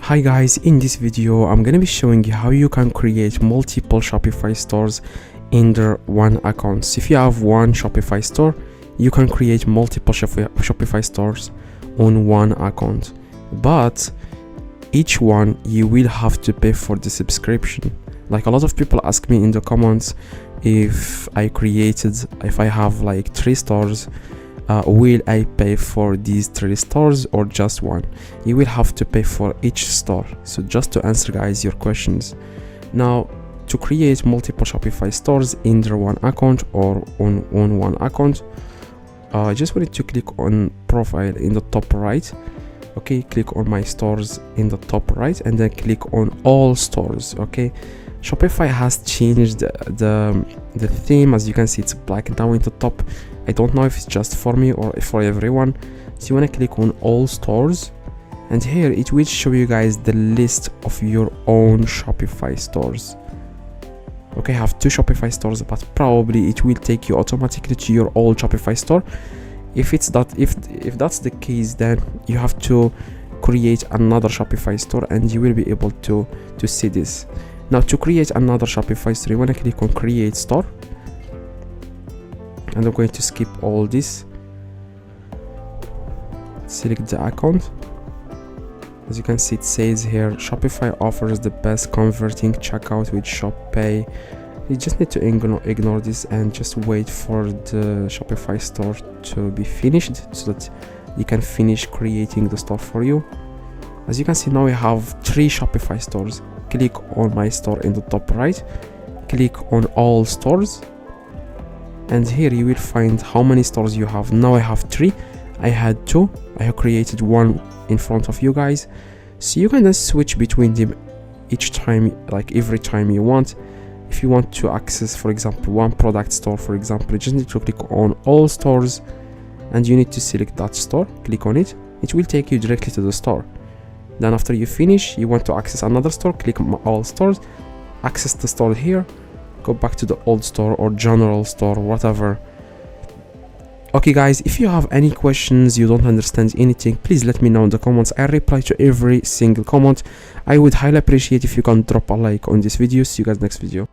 Hi guys, in this video I'm gonna be showing you how you can create multiple Shopify stores under one account. So if you have one Shopify store, you can create multiple Shopify stores on one account, but each one you will have to pay for the subscription. Like a lot of people ask me in the comments, if I have like 3 stores, will I pay for these 3 stores or just one? You will have to pay for each store. So just to answer guys your questions, now to create multiple Shopify stores under one account or on one account, I just wanted to click on profile in the top right. Okay, click on my stores in the top right and then click on all stores. Okay, Shopify has changed the theme. As you can see, it's black now in the top. I don't know if it's just for me or for everyone. So you want to click on all stores, and here it will show you guys the list of your own Shopify stores. Okay, I have 2 Shopify stores, but probably it will take you automatically to your old Shopify store. If that's the case, then you have to create another Shopify store and you will be able to see this. Now to create another Shopify store, you want to click on create store, and I'm going to skip all this. Select the account. As you can see, it says here Shopify offers the best converting checkout with ShopPay. You just need to ignore this and just wait for the Shopify store to be finished so that you can finish creating the store for you. As you can see, now we have 3 Shopify stores. Click on my store in the top right, click on all stores, and here you will find how many stores you have. Now I have 3. I had 2. I have created 1 in front of you guys, so you can just switch between them each time, like every time you want. If you want to access, for example, one product store, for example, you just need to click on all stores and you need to select that store. Click on it. It will take you directly to the store. Then after you finish, you want to access another store, click on all stores, access the store here, go back to the old store or general store, whatever. Okay guys, if you have any questions, you don't understand anything, please let me know in the comments. I reply to every single comment. I would highly appreciate if you can drop a like on this video. See you guys next video.